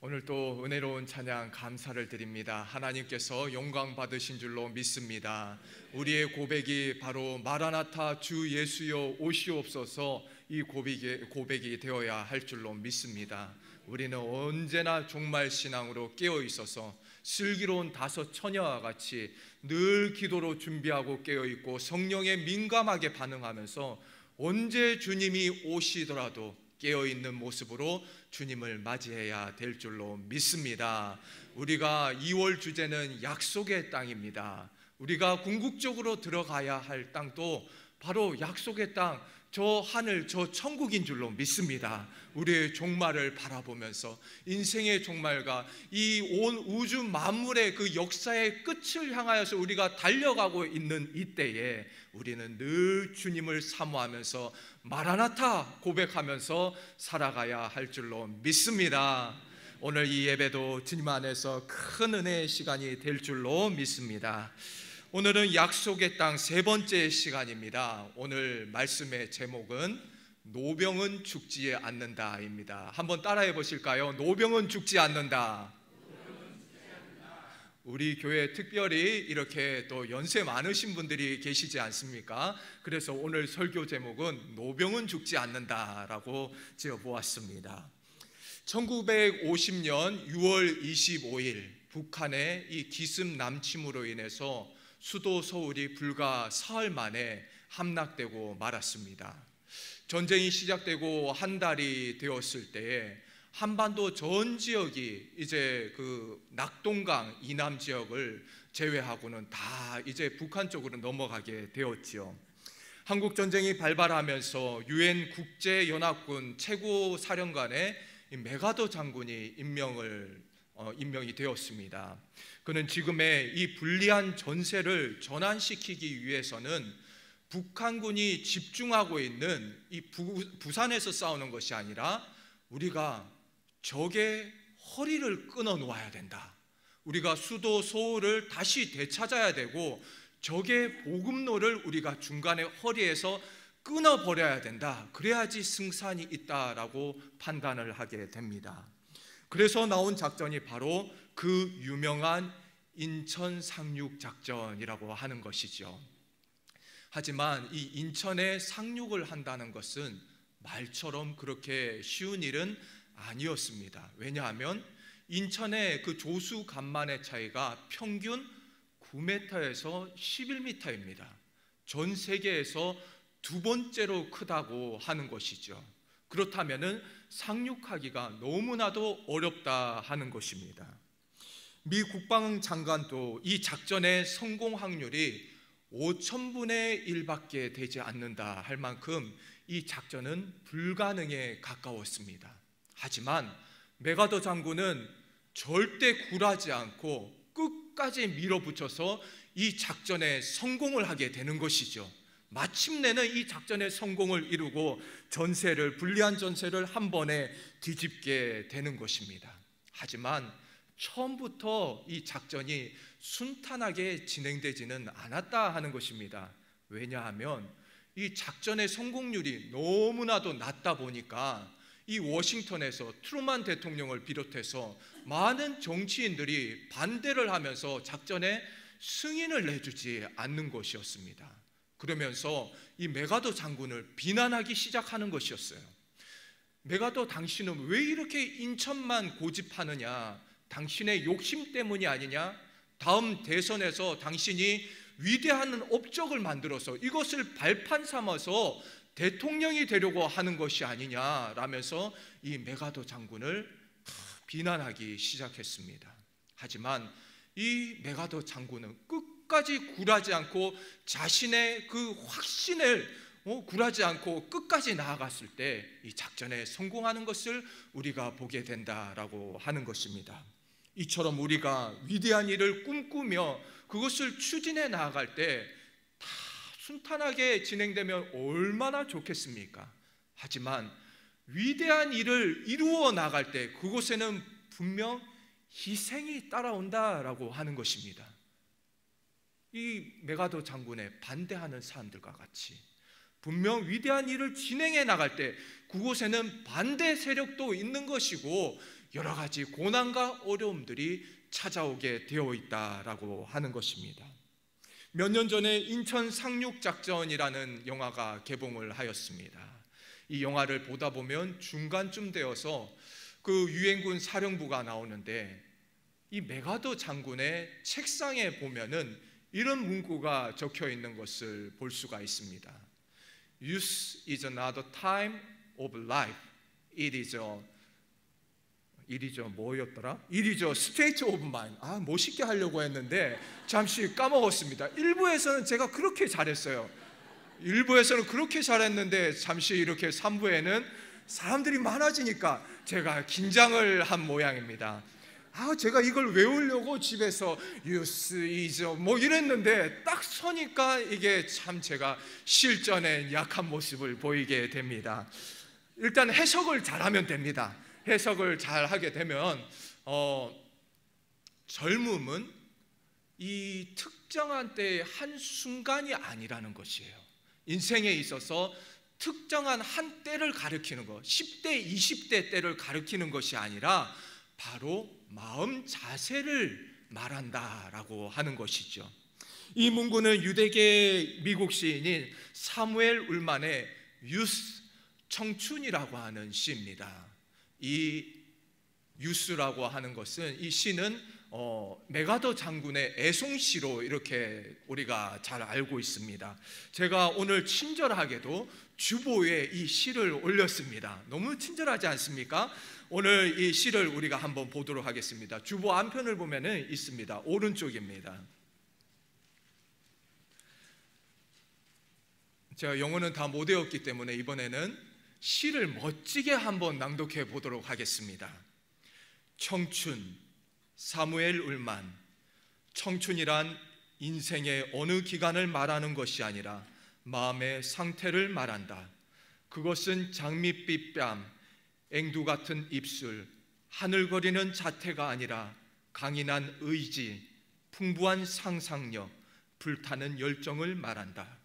오늘 또 은혜로운 찬양 감사를 드립니다. 하나님께서 영광 받으신 줄로 믿습니다. 우리의 고백이 바로 마라나타 주 예수여 오시옵소서, 이 고백이 되어야 할 줄로 믿습니다. 우리는 언제나 종말 신앙으로 깨어 있어서 슬기로운 다섯 처녀와 같이 늘 기도로 준비하고 깨어 있고 성령에 민감하게 반응하면서 언제 주님이 오시더라도 깨어있는 모습으로 주님을 맞이해야 될 줄로 믿습니다. 우리가 2월 주제는 약속의 땅입니다. 우리가 궁극적으로 들어가야 할 땅도 바로 약속의 땅, 저 하늘, 저 천국인 줄로 믿습니다. 우리의 종말을 바라보면서 인생의 종말과 이 온 우주 만물의 그 역사의 끝을 향하여서 우리가 달려가고 있는 이때에 우리는 늘 주님을 사모하면서 마라나타 고백하면서 살아가야 할 줄로 믿습니다. 오늘 이 예배도 주님 안에서 큰 은혜의 시간이 될 줄로 믿습니다. 오늘은 약속의 땅 세 번째 시간입니다. 오늘 말씀의 제목은 노병은 죽지 않는다입니다. 한번 따라해 보실까요? 노병은 죽지 않는다. 우리 교회에 특별히 이렇게 또 연세 많으신 분들이 계시지 않습니까? 그래서 오늘 설교 제목은 노병은 죽지 않는다라고 지어보았습니다. 1950년 6월 25일 북한의 이 기습 남침으로 인해서 수도 서울이 불과 사흘 만에 함락되고 말았습니다. 전쟁이 시작되고 한 달이 되었을 때에 한반도 전 지역이 이제 그 낙동강 이남 지역을 제외하고는 다 이제 북한 쪽으로 넘어가게 되었지요. 한국 전쟁이 발발하면서 유엔 국제연합군 최고 사령관의 메가더 장군이 임명이 되었습니다. 그는 지금의 이 불리한 전세를 전환시키기 위해서는 북한군이 집중하고 있는 이 부산에서 싸우는 것이 아니라 우리가 적의 허리를 끊어 놓아야 된다. 우리가 수도 서울을 다시 되찾아야 되고 적의 보급로를 우리가 중간에 허리에서 끊어버려야 된다. 그래야지 승산이 있다라고 판단을 하게 됩니다. 그래서 나온 작전이 바로 그 유명한 인천 상륙 작전이라고 하는 것이죠. 하지만 이 인천에 상륙을 한다는 것은 말처럼 그렇게 쉬운 일은 아니었습니다. 왜냐하면 인천의 그 조수 간만의 차이가 평균 9m에서 11m입니다. 전 세계에서 두 번째로 크다고 하는 것이죠. 그렇다면 상륙하기가 너무나도 어렵다 하는 것입니다. 미 국방장관도 이 작전의 성공 확률이 5000분의 1밖에 되지 않는다 할 만큼 이 작전은 불가능에 가까웠습니다. 하지만 메가더 장군은 절대 굴하지 않고 끝까지 밀어붙여서 이 작전에 성공을 하게 되는 것이죠. 마침내는 이 작전의 성공을 이루고 불리한 전세를 한 번에 뒤집게 되는 것입니다. 하지만 처음부터 이 작전이 순탄하게 진행되지는 않았다 하는 것입니다. 왜냐하면 이 작전의 성공률이 너무나도 낮다 보니까 이 워싱턴에서 트루만 대통령을 비롯해서 많은 정치인들이 반대를 하면서 작전에 승인을 내주지 않는 것이었습니다. 그러면서 이 메가더 장군을 비난하기 시작하는 것이었어요. 메가더, 당신은 왜 이렇게 인천만 고집하느냐? 당신의 욕심 때문이 아니냐? 다음 대선에서 당신이 위대한 업적을 만들어서 이것을 발판 삼아서 대통령이 되려고 하는 것이 아니냐라면서 이 메가더 장군을 비난하기 시작했습니다. 하지만 이 메가더 장군은 끝까지 굴하지 않고 자신의 그 확신을 굴하지 않고 끝까지 나아갔을 때 이 작전에 성공하는 것을 우리가 보게 된다라고 하는 것입니다. 이처럼 우리가 위대한 일을 꿈꾸며 그것을 추진해 나아갈 때 다 순탄하게 진행되면 얼마나 좋겠습니까? 하지만 위대한 일을 이루어 나갈 때 그곳에는 분명 희생이 따라온다라고 하는 것입니다. 이 메가더 장군에 반대하는 사람들과 같이 분명 위대한 일을 진행해 나갈 때 그곳에는 반대 세력도 있는 것이고 여러 가지 고난과 어려움들이 찾아오게 되어 있다라고 하는 것입니다. 몇 년 전에 인천 상륙작전이라는 영화가 개봉을 하였습니다. 이 영화를 보다 보면 중간쯤 되어서 그 유엔군 사령부가 나오는데 이 메가더 장군의 책상에 보면은 이런 문구가 적혀 있는 것을 볼 수가 있습니다. Youth is another time of life. It is 뭐였더라? It is a state of mind. 멋있게 하려고 했는데 잠시 까먹었습니다. 일부에서는 제가 그렇게 잘했어요. 일부에서는 그렇게 잘했는데 잠시 이렇게 3부에는 사람들이 많아지니까 제가 긴장을 한 모양입니다. 제가 이걸 외우려고 집에서 Youth is 뭐 이랬는데 딱 서니까 이게 참 제가 실전에 약한 모습을 보이게 됩니다. 일단 해석을 잘하면 됩니다. 해석을 잘 하게 되면 젊음은 이 특정한 때의 한 순간이 아니라는 것이에요. 인생에 있어서 특정한 한 때를 가리키는 것, 10대, 20대 때를 가리키는 것이 아니라 바로 마음 자세를 말한다라고 하는 것이죠. 이 문구는 유대계 미국 시인인 사무엘 울만의 유스, 청춘이라고 하는 시입니다. 이 유스라고 하는 것은 이 시는 메가더 장군의 애송시로 이렇게 우리가 잘 알고 있습니다. 제가 오늘 친절하게도 주보에 이 시를 올렸습니다. 너무 친절하지 않습니까? 오늘 이 시를 우리가 한번 보도록 하겠습니다. 주보 안편을 보면은 있습니다. 오른쪽입니다. 제가 영어는 다 못 외웠기 때문에 이번에는 시를 멋지게 한번 낭독해 보도록 하겠습니다. 청춘, 사무엘 울만. 청춘이란 인생의 어느 기간을 말하는 것이 아니라 마음의 상태를 말한다. 그것은 장밋빛 뺨, 앵두 같은 입술, 하늘거리는 자태가 아니라 강인한 의지, 풍부한 상상력, 불타는 열정을 말한다.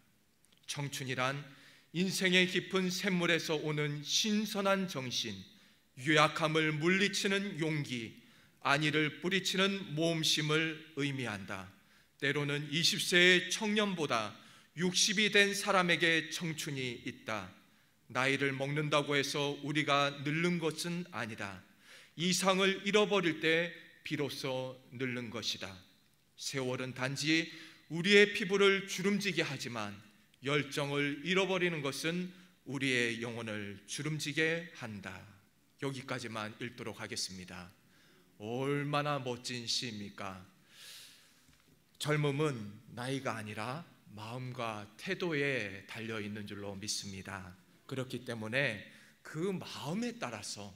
청춘이란 인생의 깊은 샘물에서 오는 신선한 정신, 유약함을 물리치는 용기, 안위를 뿌리치는 모험심을 의미한다. 때로는 20세의 청년보다 60이 된 사람에게 청춘이 있다. 나이를 먹는다고 해서 우리가 늙는 것은 아니다. 이상을 잃어버릴 때 비로소 늙는 것이다. 세월은 단지 우리의 피부를 주름지게 하지만 열정을 잃어버리는 것은 우리의 영혼을 주름지게 한다. 여기까지만 읽도록 하겠습니다. 얼마나 멋진 시입니까? 젊음은 나이가 아니라 마음과 태도에 달려있는 줄로 믿습니다. 그렇기 때문에 그 마음에 따라서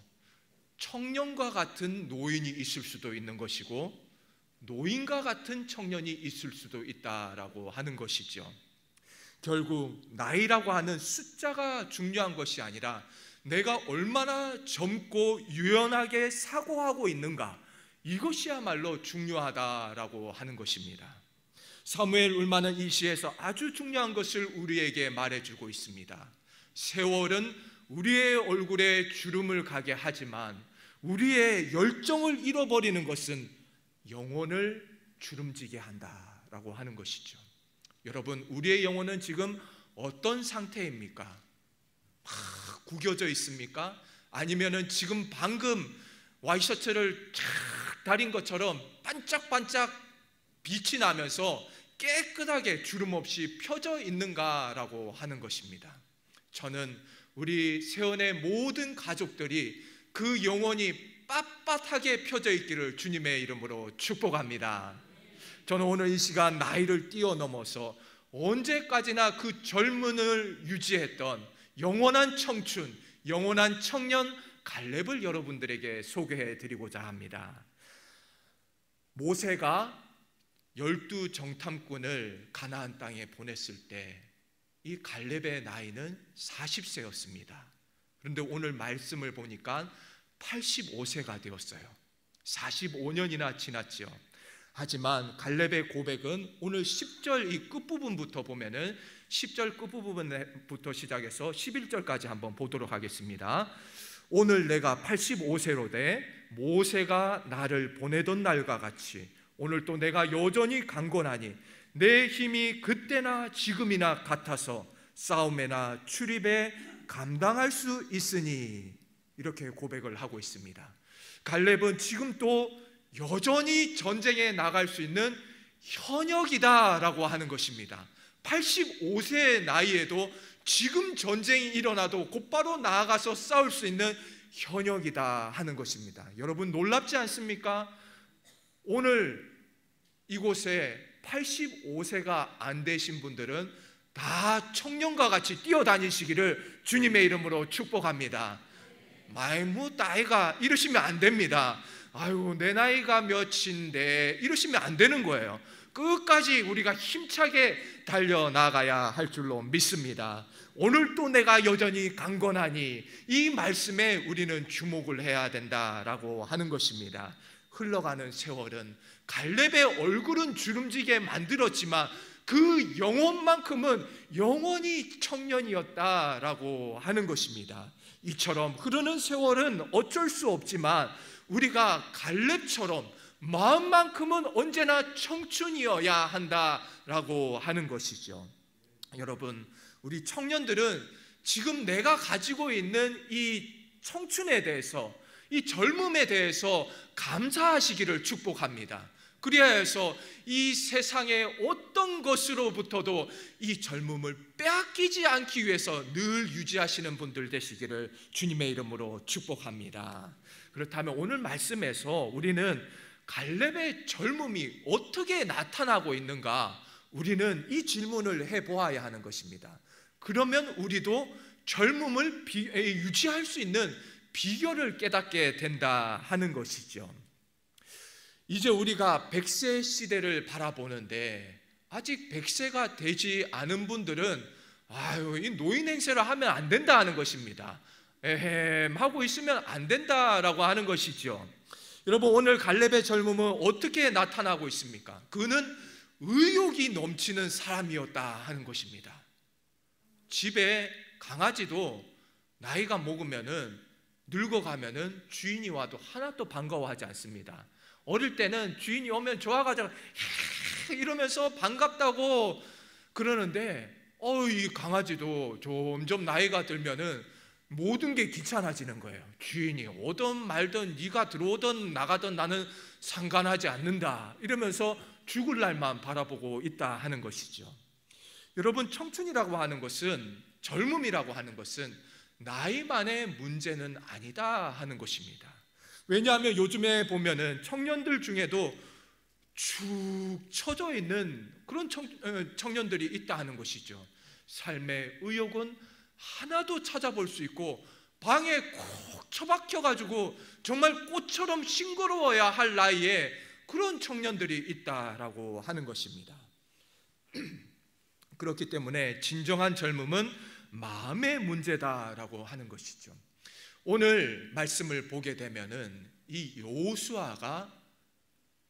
청년과 같은 노인이 있을 수도 있는 것이고 노인과 같은 청년이 있을 수도 있다라고 하는 것이죠. 결국 나이라고 하는 숫자가 중요한 것이 아니라 내가 얼마나 젊고 유연하게 사고하고 있는가, 이것이야말로 중요하다라고 하는 것입니다. 사무엘 울만은 이 시에서 아주 중요한 것을 우리에게 말해주고 있습니다. 세월은 우리의 얼굴에 주름을 가게 하지만 우리의 열정을 잃어버리는 것은 영혼을 주름지게 한다라고 하는 것이죠. 여러분, 우리의 영혼은 지금 어떤 상태입니까? 막 구겨져 있습니까? 아니면은 지금 방금 와이셔츠를 쫙 다린 것처럼 반짝반짝 빛이 나면서 깨끗하게 주름 없이 펴져 있는가라고 하는 것입니다. 저는 우리 세원의 모든 가족들이 그 영혼이 빳빳하게 펴져 있기를 주님의 이름으로 축복합니다. 저는 오늘 이 시간 나이를 뛰어넘어서 언제까지나 그 젊음을 유지했던 영원한 청춘, 영원한 청년 갈렙을 여러분들에게 소개해 드리고자 합니다. 모세가 12 정탐꾼을 가나안 땅에 보냈을 때 이 갈렙의 나이는 40세였습니다. 그런데 오늘 말씀을 보니까 85세가 되었어요. 45년이나 지났죠. 하지만 갈렙의 고백은 오늘 10절 이 끝부분부터 보면은 10절 끝부분부터 시작해서 11절까지 한번 보도록 하겠습니다. 오늘 내가 85세로 돼 모세가 나를 보내던 날과 같이 오늘 또 내가 여전히 강건하니 내 힘이 그때나 지금이나 같아서 싸움에나 출입에 감당할 수 있으니, 이렇게 고백을 하고 있습니다. 갈렙은 지금 또 여전히 전쟁에 나갈 수 있는 현역이다라고 하는 것입니다. 85세의 나이에도 지금 전쟁이 일어나도 곧바로 나아가서 싸울 수 있는 현역이다 하는 것입니다. 여러분 놀랍지 않습니까? 오늘 이곳에 85세가 안 되신 분들은 다 청년과 같이 뛰어다니시기를 주님의 이름으로 축복합니다. 뭐 나이가 이러시면 안 됩니다. 아유 내 나이가 몇인데 이러시면 안 되는 거예요. 끝까지 우리가 힘차게 달려나가야 할 줄로 믿습니다. 오늘 또 내가 여전히 강건하니, 이 말씀에 우리는 주목을 해야 된다라고 하는 것입니다. 흘러가는 세월은 갈렙의 얼굴은 주름지게 만들었지만 그 영혼만큼은 영원히 청년이었다라고 하는 것입니다. 이처럼 흐르는 세월은 어쩔 수 없지만 우리가 갈렙처럼 마음만큼은 언제나 청춘이어야 한다라고 하는 것이죠. 여러분, 우리 청년들은 지금 내가 가지고 있는 이 청춘에 대해서, 이 젊음에 대해서 감사하시기를 축복합니다. 그래야 해서 이 세상의 어떤 것으로부터도 이 젊음을 빼앗기지 않기 위해서 늘 유지하시는 분들 되시기를 주님의 이름으로 축복합니다. 그렇다면 오늘 말씀에서 우리는 갈렙의 젊음이 어떻게 나타나고 있는가, 우리는 이 질문을 해보아야 하는 것입니다. 그러면 우리도 젊음을 유지할 수 있는 비결을 깨닫게 된다 하는 것이죠. 이제 우리가 100세 시대를 바라보는데 아직 100세가 되지 않은 분들은 이 노인 행세를 하면 안 된다 하는 것입니다. 하고 있으면 안 된다라고 하는 것이죠. 여러분, 오늘 갈렙의 젊음은 어떻게 나타나고 있습니까? 그는 의욕이 넘치는 사람이었다 하는 것입니다. 집에 강아지도 나이가 먹으면은, 늙어가면은 주인이 와도 하나도 반가워하지 않습니다. 어릴 때는 주인이 오면 좋아가지고 이러면서 반갑다고 그러는데 이 강아지도 점점 나이가 들면은 모든 게 귀찮아지는 거예요. 주인이 오든 말든 네가 들어오든 나가든 나는 상관하지 않는다 이러면서 죽을 날만 바라보고 있다 하는 것이죠. 여러분, 청춘이라고 하는 것은, 젊음이라고 하는 것은 나이만의 문제는 아니다 하는 것입니다. 왜냐하면 요즘에 보면은 청년들 중에도 축 처져 있는 그런 청년들이 있다 하는 것이죠. 삶의 의욕은 하나도 찾아볼 수 있고 방에 콕 처박혀 가지고 정말 꽃처럼 싱그러워야 할 나이에 그런 청년들이 있다라고 하는 것입니다. 그렇기 때문에 진정한 젊음은 마음의 문제다라고 하는 것이죠. 오늘 말씀을 보게 되면은 이 여호수아가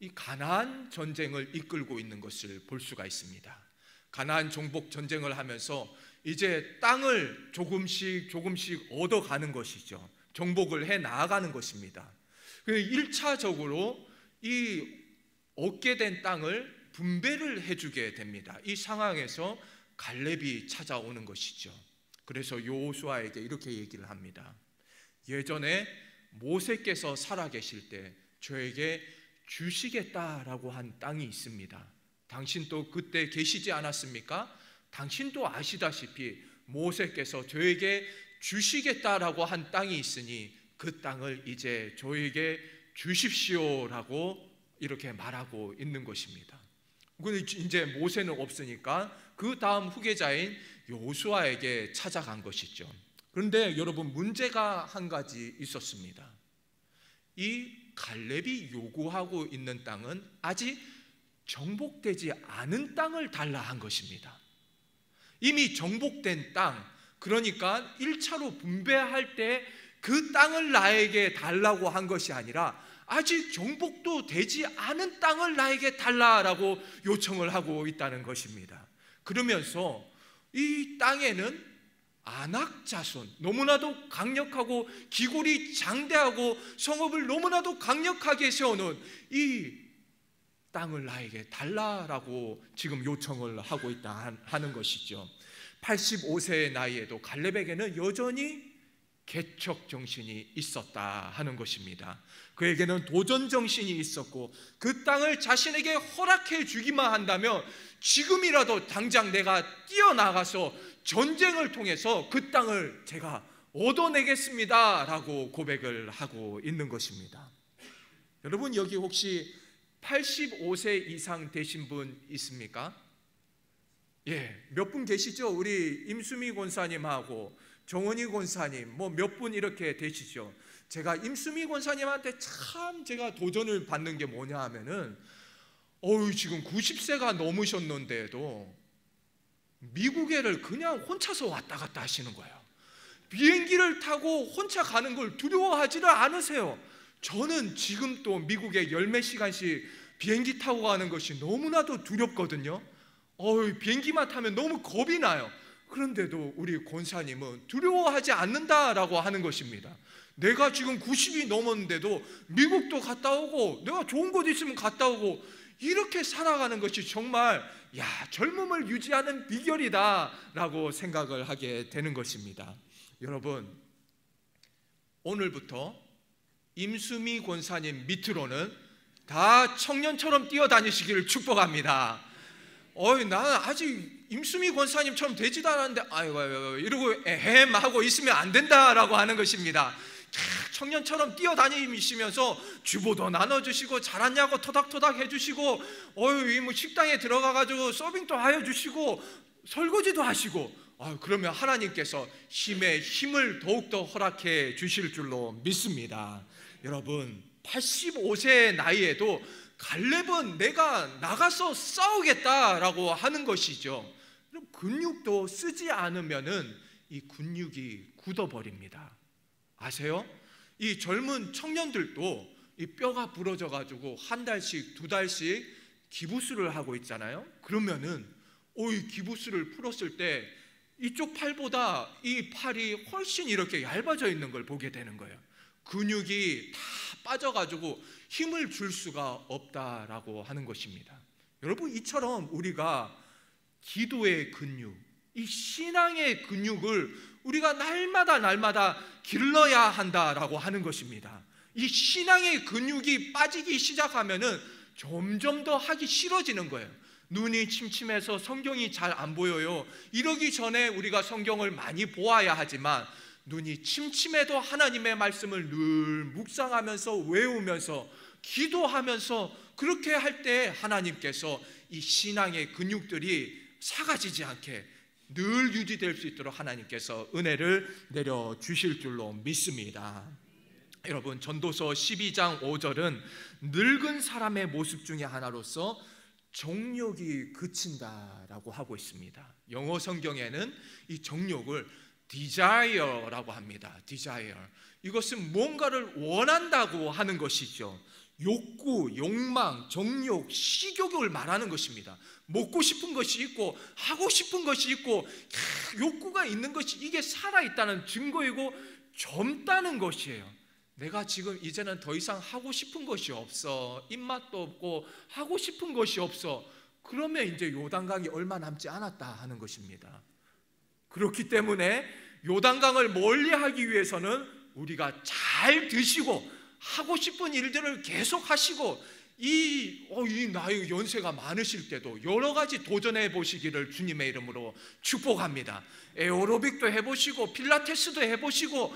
이 가나안 전쟁을 이끌고 있는 것을 볼 수가 있습니다. 가나안 정복 전쟁을 하면서 이제 땅을 조금씩 얻어가는 것이죠. 정복을 해 나아가는 것입니다. 1차적으로 이 얻게 된 땅을 분배를 해주게 됩니다. 이 상황에서 갈렙이 찾아오는 것이죠. 그래서 여호수아에게 이렇게 얘기를 합니다. 예전에 모세께서 살아계실 때 저에게 주시겠다라고 한 땅이 있습니다. 당신도 그때 계시지 않았습니까? 당신도 아시다시피 모세께서 저에게 주시겠다라고 한 땅이 있으니 그 땅을 이제 저에게 주십시오라고 이렇게 말하고 있는 것입니다. 근데 이제 모세는 없으니까 그 다음 후계자인 여호수아에게 찾아간 것이죠. 그런데 여러분, 문제가 한 가지 있었습니다. 이 갈렙이 요구하고 있는 땅은 아직 정복되지 않은 땅을 달라 한 것입니다. 이미 정복된 땅, 그러니까 1차로 분배할 때 그 땅을 나에게 달라고 한 것이 아니라 아직 정복도 되지 않은 땅을 나에게 달라라고 요청을 하고 있다는 것입니다. 그러면서 이 땅에는 아낙 자손, 너무나도 강력하고 기골이 장대하고 성읍을 너무나도 강력하게 세워놓은 이 땅을 나에게 달라라고 지금 요청을 하고 있다 하는 것이죠. 85세의 나이에도 갈렙에게는 여전히 개척 정신이 있었다 하는 것입니다. 그에게는 도전 정신이 있었고 그 땅을 자신에게 허락해 주기만 한다면 지금이라도 당장 내가 뛰어나가서 전쟁을 통해서 그 땅을 제가 얻어내겠습니다 라고 고백을 하고 있는 것입니다. 여러분, 여기 혹시 85세 이상 되신 분 있습니까? 예, 몇 분 계시죠? 우리 임수미 권사님하고 정원희 권사님 뭐 몇 분 이렇게 되시죠? 제가 임수미 권사님한테 참 제가 도전을 받는 게 뭐냐 하면은 지금 90세가 넘으셨는데도 미국에를 그냥 혼자서 왔다 갔다 하시는 거예요. 비행기를 타고 혼자 가는 걸 두려워하지를 않으세요. 저는 지금 또 미국에 열몇 시간씩 비행기 타고 가는 것이 너무나도 두렵거든요. 비행기만 타면 너무 겁이 나요. 그런데도 우리 권사님은 두려워하지 않는다라고 하는 것입니다. 내가 지금 90이 넘었는데도 미국도 갔다 오고 내가 좋은 곳 있으면 갔다 오고 이렇게 살아가는 것이 정말 젊음을 유지하는 비결이다라고 생각을 하게 되는 것입니다. 여러분, 오늘부터 임수미 권사님 밑으로는 다 청년처럼 뛰어다니시기를 축복합니다. 나는 아직 임수미 권사님처럼 되지도 않았는데 아이고 이러고 에헴 하고 있으면 안 된다라고 하는 것입니다. 청년처럼 뛰어다니시면서 주보도 나눠주시고 잘하냐고 토닥토닥 해주시고 뭐 식당에 들어가가지고 서빙도 하여주시고 설거지도 하시고 그러면 하나님께서 힘에 힘을 더욱더 허락해 주실 줄로 믿습니다. 여러분, 85세 나이에도 갈렙은 내가 나가서 싸우겠다라고 하는 것이죠. 그럼 근육도 쓰지 않으면은 이 근육이 굳어버립니다. 아세요? 이 젊은 청년들도 이 뼈가 부러져 가지고 한 달씩 두 달씩 기부스를 하고 있잖아요. 그러면은 이 기부스를 풀었을 때 이쪽 팔보다 이 팔이 훨씬 이렇게 얇아져 있는 걸 보게 되는 거예요. 근육이 다 빠져가지고 힘을 줄 수가 없다라고 하는 것입니다. 여러분, 이처럼 우리가 기도의 근육, 이 신앙의 근육을 우리가 날마다 길러야 한다라고 하는 것입니다. 이 신앙의 근육이 빠지기 시작하면은 점점 더 하기 싫어지는 거예요. 눈이 침침해서 성경이 잘 안 보여요. 이러기 전에 우리가 성경을 많이 보아야 하지만 눈이 침침해도 하나님의 말씀을 늘 묵상하면서 외우면서 기도하면서 그렇게 할 때 하나님께서 이 신앙의 근육들이 사가지지 않게 늘 유지될 수 있도록 하나님께서 은혜를 내려주실 줄로 믿습니다. 여러분, 전도서 12장 5절은 늙은 사람의 모습 중에 하나로서 정욕이 그친다라고 하고 있습니다. 영어 성경에는 이 정욕을 desire라고 합니다. desire. 이것은 뭔가를 원한다고 하는 것이죠. 욕구, 욕망, 정욕, 식욕을 말하는 것입니다. 먹고 싶은 것이 있고 하고 싶은 것이 있고 욕구가 있는 것이 이게 살아있다는 증거이고 젊다는 것이에요. 내가 지금 이제는 더 이상 하고 싶은 것이 없어, 입맛도 없고 하고 싶은 것이 없어. 그러면 이제 요단강이 얼마 남지 않았다 하는 것입니다. 그렇기 때문에 요단강을 멀리하기 위해서는 우리가 잘 드시고 하고 싶은 일들을 계속 하시고 이 나이 연세가 많으실 때도 여러 가지 도전해 보시기를 주님의 이름으로 축복합니다. 에어로빅도 해보시고 필라테스도 해보시고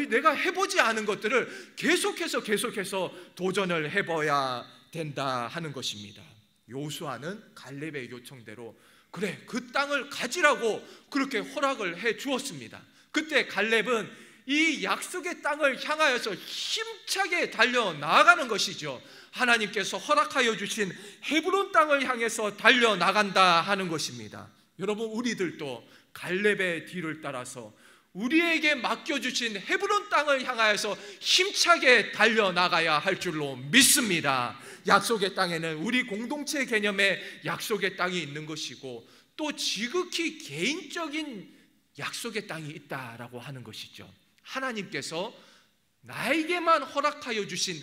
내가 해보지 않은 것들을 계속해서 도전을 해봐야 된다 하는 것입니다. 요수아는 갈렙의 요청대로 그래, 그 땅을 가지라고 그렇게 허락을 해 주었습니다. 그때 갈렙은 이 약속의 땅을 향하여서 힘차게 달려나가는 것이죠. 하나님께서 허락하여 주신 헤브론 땅을 향해서 달려나간다 하는 것입니다. 여러분, 우리들도 갈렙의 뒤를 따라서 우리에게 맡겨주신 헤브론 땅을 향하여서 힘차게 달려나가야 할 줄로 믿습니다. 약속의 땅에는 우리 공동체 개념의 약속의 땅이 있는 것이고 또 지극히 개인적인 약속의 땅이 있다라고 하는 것이죠. 하나님께서 나에게만 허락하여 주신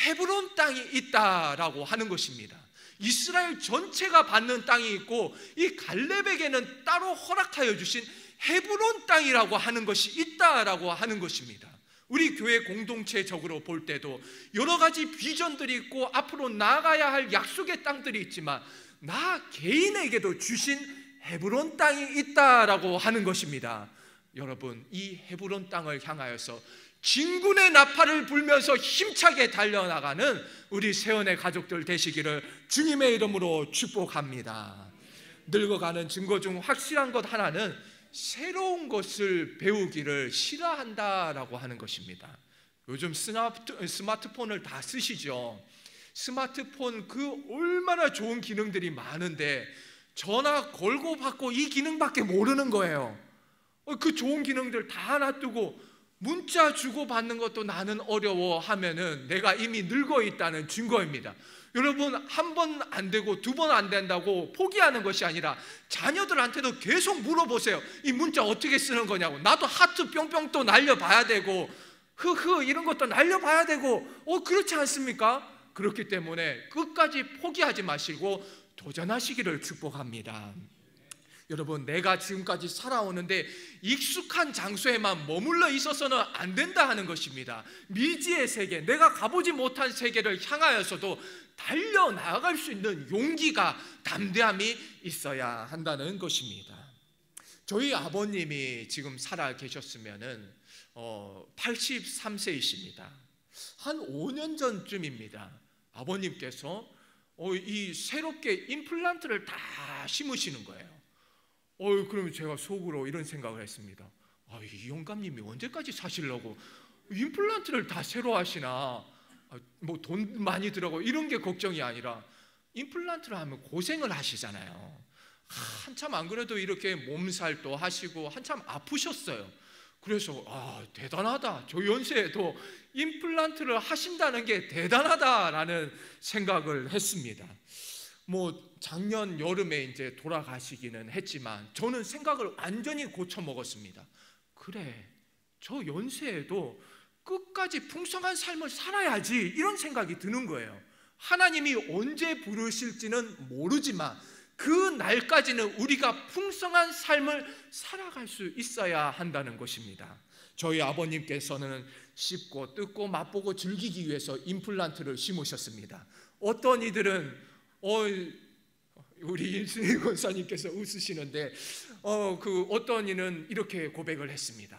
헤브론 땅이 있다라고 하는 것입니다. 이스라엘 전체가 받는 땅이 있고 이 갈렙에게는 따로 허락하여 주신 헤브론 땅이라고 하는 것이 있다라고 하는 것입니다. 우리 교회 공동체적으로 볼 때도 여러 가지 비전들이 있고 앞으로 나아가야 할 약속의 땅들이 있지만 나 개인에게도 주신 헤브론 땅이 있다라고 하는 것입니다. 여러분, 이 헤브론 땅을 향하여서 진군의 나팔을 불면서 힘차게 달려나가는 우리 세원의 가족들 되시기를 주님의 이름으로 축복합니다. 늙어가는 증거 중 확실한 것 하나는 새로운 것을 배우기를 싫어한다라고 하는 것입니다. 요즘 스마트폰을 다 쓰시죠. 스마트폰 그 얼마나 좋은 기능들이 많은데 전화 걸고 받고 이 기능밖에 모르는 거예요. 그 좋은 기능들 다 놔두고 문자 주고받는 것도 나는 어려워 하면은 내가 이미 늙어 있다는 증거입니다. 여러분, 한 번 안 되고 두 번 안 된다고 포기하는 것이 아니라 자녀들한테도 계속 물어보세요. 이 문자 어떻게 쓰는 거냐고. 나도 하트 뿅뿅 또 날려봐야 되고 흐흐 이런 것도 날려봐야 되고 그렇지 않습니까? 그렇기 때문에 끝까지 포기하지 마시고 도전하시기를 축복합니다. 여러분, 내가 지금까지 살아오는데 익숙한 장소에만 머물러 있어서는 안 된다 하는 것입니다. 미지의 세계, 내가 가보지 못한 세계를 향하여서도 달려나갈 수 있는 용기가, 담대함이 있어야 한다는 것입니다. 저희 아버님이 지금 살아 계셨으면은 83세이십니다. 한 5년 전쯤입니다. 아버님께서 이 새롭게 임플란트를 다 심으시는 거예요. 그러면 제가 속으로 이런 생각을 했습니다. 이 영감님이 언제까지 사시려고 임플란트를 다 새로 하시나? 뭐 돈 많이 들어가고 이런 게 걱정이 아니라 임플란트를 하면 고생을 하시잖아요. 한참 안 그래도 이렇게 몸살도 하시고 한참 아프셨어요. 그래서 대단하다. 저 연세에도 임플란트를 하신다는 게 대단하다라는 생각을 했습니다. 뭐 작년 여름에 이제 돌아가시기는 했지만 저는 생각을 완전히 고쳐 먹었습니다. 그래, 저 연세에도 끝까지 풍성한 삶을 살아야지, 이런 생각이 드는 거예요. 하나님이 언제 부르실지는 모르지만 그 날까지는 우리가 풍성한 삶을 살아갈 수 있어야 한다는 것입니다. 저희 아버님께서는 씹고 뜯고 맛보고 즐기기 위해서 임플란트를 심으셨습니다. 어떤 이들은 우리 임순희 권사님께서 웃으시는데 어떤 이는 이렇게 고백을 했습니다.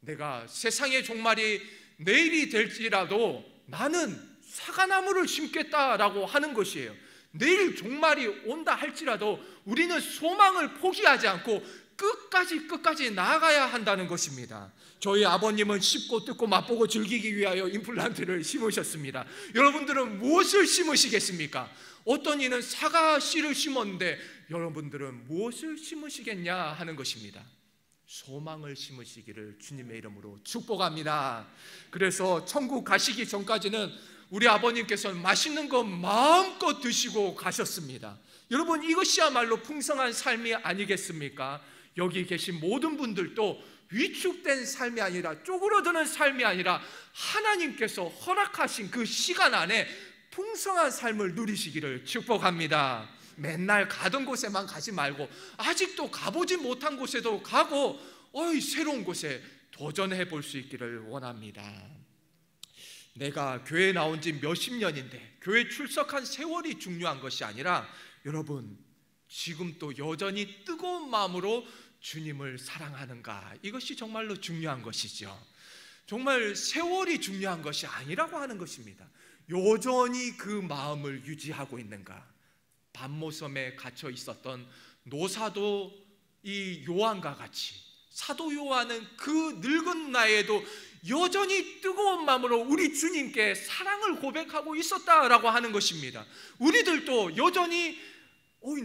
내가 세상의 종말이 내일이 될지라도 나는 사과나무를 심겠다라고 하는 것이에요. 내일 종말이 온다 할지라도 우리는 소망을 포기하지 않고 끝까지 나아가야 한다는 것입니다. 저희 아버님은 씹고 뜯고 맛보고 즐기기 위하여 임플란트를 심으셨습니다. 여러분들은 무엇을 심으시겠습니까? 어떤 이는 사과 씨를 심었는데 여러분들은 무엇을 심으시겠냐 하는 것입니다. 소망을 심으시기를 주님의 이름으로 축복합니다. 그래서 천국 가시기 전까지는 우리 아버님께서는 맛있는 거 마음껏 드시고 가셨습니다. 여러분, 이것이야말로 풍성한 삶이 아니겠습니까? 여기 계신 모든 분들도 위축된 삶이 아니라, 쪼그러드는 삶이 아니라 하나님께서 허락하신 그 시간 안에 풍성한 삶을 누리시기를 축복합니다. 맨날 가던 곳에만 가지 말고 아직도 가보지 못한 곳에도 가고 새로운 곳에 도전해 볼 수 있기를 원합니다. 내가 교회에 나온 지 몇십 년인데 교회 출석한 세월이 중요한 것이 아니라 여러분, 지금 또 여전히 뜨거운 마음으로 주님을 사랑하는가, 이것이 정말로 중요한 것이죠. 정말 세월이 중요한 것이 아니라고 하는 것입니다. 여전히 그 마음을 유지하고 있는가. 밤모섬에 갇혀 있었던 노사도 이 요한과 같이, 사도 요한은 그 늙은 나이에도 여전히 뜨거운 마음으로 우리 주님께 사랑을 고백하고 있었다라고 하는 것입니다. 우리들도 여전히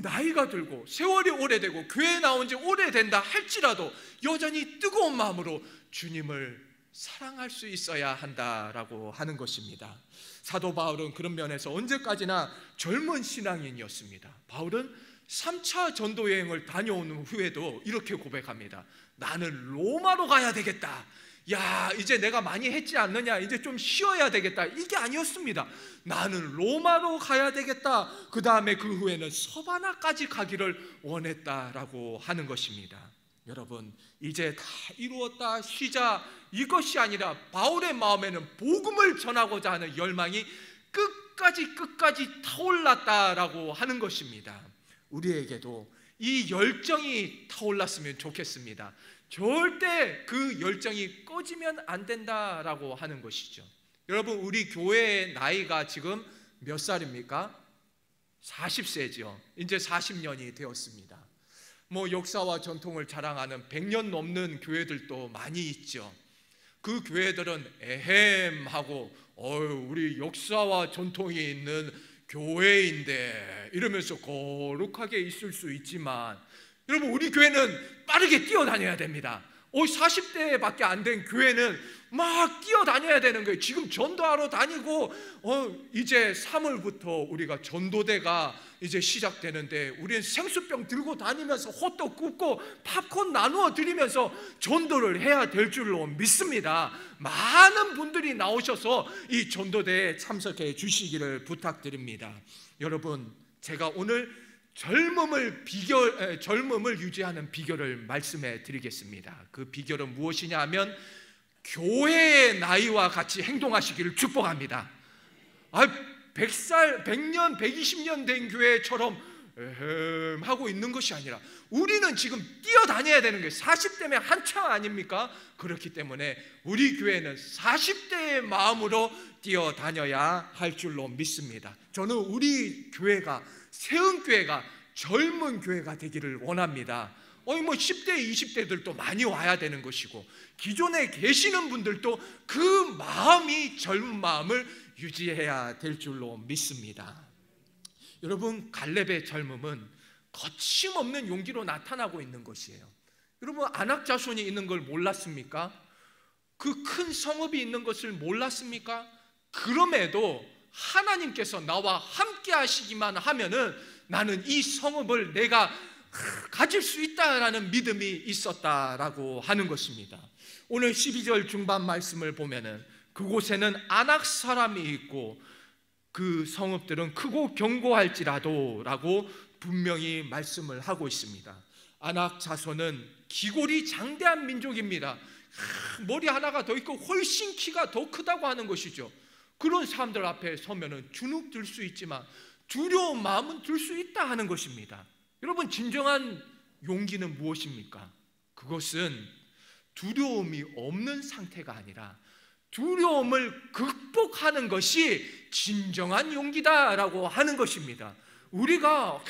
나이가 들고 세월이 오래되고 교회에 나온 지 오래된다 할지라도 여전히 뜨거운 마음으로 주님을 사랑할 수 있어야 한다라고 하는 것입니다. 사도 바울은 그런 면에서 언제까지나 젊은 신앙인이었습니다. 바울은 3차 전도 여행을 다녀온 후에도 이렇게 고백합니다. 나는 로마로 가야 되겠다. 야, 이제 내가 많이 했지 않느냐, 이제 좀 쉬어야 되겠다, 이게 아니었습니다. 나는 로마로 가야 되겠다. 그 다음에 그 후에는 서바나까지 가기를 원했다라고 하는 것입니다. 여러분, 이제 다 이루었다, 쉬자, 이것이 아니라 바울의 마음에는 복음을 전하고자 하는 열망이 끝까지 타올랐다라고 하는 것입니다. 우리에게도 이 열정이 타올랐으면 좋겠습니다. 절대 그 열정이 꺼지면 안 된다라고 하는 것이죠. 여러분, 우리 교회의 나이가 지금 몇 살입니까? 40세죠. 이제 40년이 되었습니다. 역사와 전통을 자랑하는 100년 넘는 교회들도 많이 있죠. 그 교회들은 에헴 하고 우리 역사와 전통이 있는 교회인데 이러면서 거룩하게 있을 수 있지만, 여러분, 우리 교회는 빠르게 뛰어다녀야 됩니다. 40대밖에 안 된 교회는 막 뛰어다녀야 되는 거예요. 지금 전도하러 다니고 이제 3월부터 우리가 전도대가 이제 시작되는데, 우리는 생수병 들고 다니면서 호떡 굽고 팝콘 나누어 드리면서 전도를 해야 될 줄로 믿습니다. 많은 분들이 나오셔서 이 전도대에 참석해 주시기를 부탁드립니다. 여러분, 제가 오늘 젊음을 유지하는 비결을 말씀해 드리겠습니다. 그 비결은 무엇이냐 하면, 교회의 나이와 같이 행동하시기를 축복합니다. 100살, 100년, 120년 된 교회처럼 하고 있는 것이 아니라, 우리는 지금 뛰어다녀야 되는 거예요. 40대면 한창 아닙니까? 그렇기 때문에 우리 교회는 40대의 마음으로 뛰어다녀야 할 줄로 믿습니다. 저는 우리 교회가, 세은교회가 젊은 교회가 되기를 원합니다. 10대, 20대들도 많이 와야 되는 것이고, 기존에 계시는 분들도 그 마음이 젊은 마음을 유지해야 될 줄로 믿습니다. 여러분, 갈렙의 젊음은 거침없는 용기로 나타나고 있는 것이에요. 여러분, 안악자손이 있는 걸 몰랐습니까? 그 큰 성읍이 있는 것을 몰랐습니까? 그럼에도 하나님께서 나와 함께 하시기만 하면은 나는 이 성읍을 내가 가질 수 있다라는 믿음이 있었다라고 하는 것입니다. 오늘 12절 중반 말씀을 보면은 그곳에는 아낙 사람이 있고 그 성읍들은 크고 견고할지라도 라고 분명히 말씀을 하고 있습니다. 아낙 자손은 기골이 장대한 민족입니다. 머리 하나가 더 있고 훨씬 키가 더 크다고 하는 것이죠. 그런 사람들 앞에 서면은 주눅 들 수 있지만 두려운 마음은 들 수 있다 하는 것입니다. 여러분, 진정한 용기는 무엇입니까? 그것은 두려움이 없는 상태가 아니라 두려움을 극복하는 것이 진정한 용기다라고 하는 것입니다. 우리가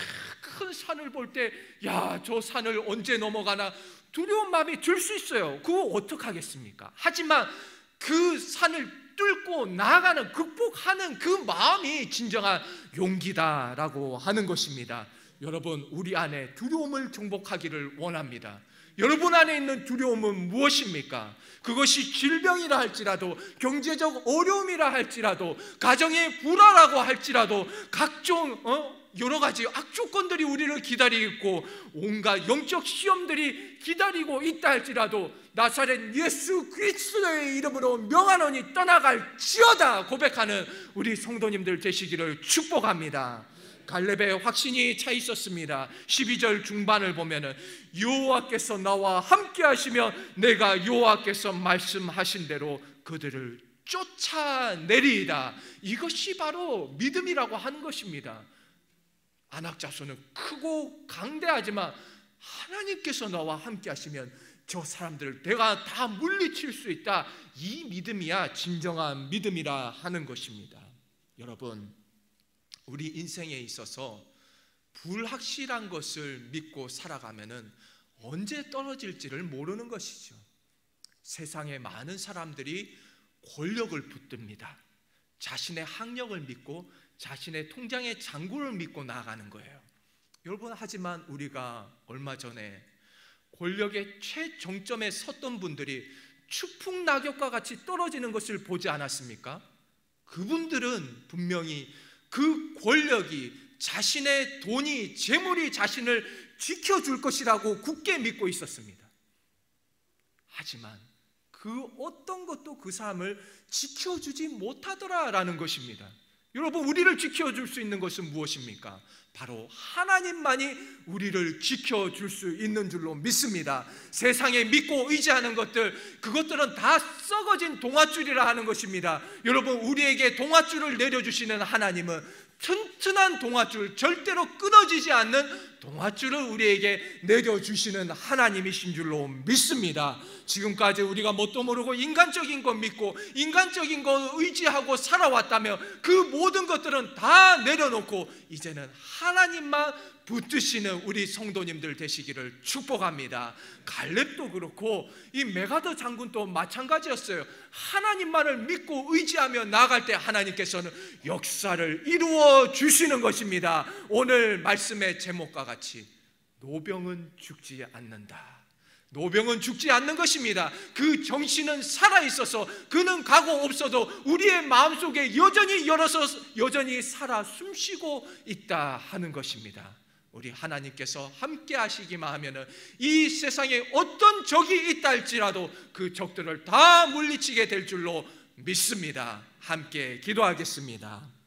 큰 산을 볼 때 야, 저 산을 언제 넘어가나 두려운 마음이 들 수 있어요. 그거 어떡하겠습니까? 하지만 그 산을 뚫고 나아가는, 극복하는 그 마음이 진정한 용기다라고 하는 것입니다. 여러분, 우리 안에 두려움을 정복하기를 원합니다. 여러분 안에 있는 두려움은 무엇입니까? 그것이 질병이라 할지라도, 경제적 어려움이라 할지라도, 가정의 불화라고 할지라도, 각종 여러 가지 악조건들이 우리를 기다리고 있고 온갖 영적 시험들이 기다리고 있다 할지라도 나사렛 예수 그리스도의 이름으로 명하노니 떠나갈지어다 고백하는 우리 성도님들 되시기를 축복합니다. 갈렙의 확신이 차 있었습니다. 12절 중반을 보면은 여호와께서 나와 함께 하시면 내가 여호와께서 말씀하신 대로 그들을 쫓아내리이다. 이것이 바로 믿음이라고 하는 것입니다. 아낙 자손은 크고 강대하지만 하나님께서 나와 함께 하시면 저 사람들을 내가 다 물리칠 수 있다. 이 믿음이야 진정한 믿음이라 하는 것입니다. 여러분, 우리 인생에 있어서 불확실한 것을 믿고 살아가면은 언제 떨어질지를 모르는 것이죠. 세상에 많은 사람들이 권력을 붙듭니다. 자신의 학력을 믿고 자신의 통장의 잔고를 믿고 나아가는 거예요. 여러분, 하지만 우리가 얼마 전에 권력의 최정점에 섰던 분들이 추풍낙엽과 같이 떨어지는 것을 보지 않았습니까? 그분들은 분명히 그 권력이 자신의 돈이, 재물이 자신을 지켜줄 것이라고 굳게 믿고 있었습니다. 하지만 그 어떤 것도 그 사람을 지켜주지 못하더라라는 것입니다. 여러분, 우리를 지켜줄 수 있는 것은 무엇입니까? 바로 하나님만이 우리를 지켜줄 수 있는 줄로 믿습니다. 세상에 믿고 의지하는 것들, 그것들은 다 썩어진 동아줄이라 하는 것입니다. 여러분, 우리에게 동아줄을 내려주시는 하나님은 튼튼한 동아줄, 절대로 끊어지지 않는 동아줄을 우리에게 내려주시는 하나님이신 줄로 믿습니다. 지금까지 우리가 뭣도 모르고 인간적인 것 믿고 인간적인 것 의지하고 살아왔다며 그 모든 것들은 다 내려놓고 이제는 하나님만 붙드시는 우리 성도님들 되시기를 축복합니다. 갈렙도 그렇고 이 메가더 장군도 마찬가지였어요. 하나님만을 믿고 의지하며 나아갈 때 하나님께서는 역사를 이루어 주시는 것입니다. 오늘 말씀의 제목과 같이 노병은 죽지 않는다. 노병은 죽지 않는 것입니다. 그 정신은 살아있어서 그는 가고 없어도 우리의 마음속에 여전히 살아 숨쉬고 있다 하는 것입니다. 우리 하나님께서 함께 하시기만 하면은 이 세상에 어떤 적이 있다 할지라도 그 적들을 다 물리치게 될 줄로 믿습니다. 함께 기도하겠습니다.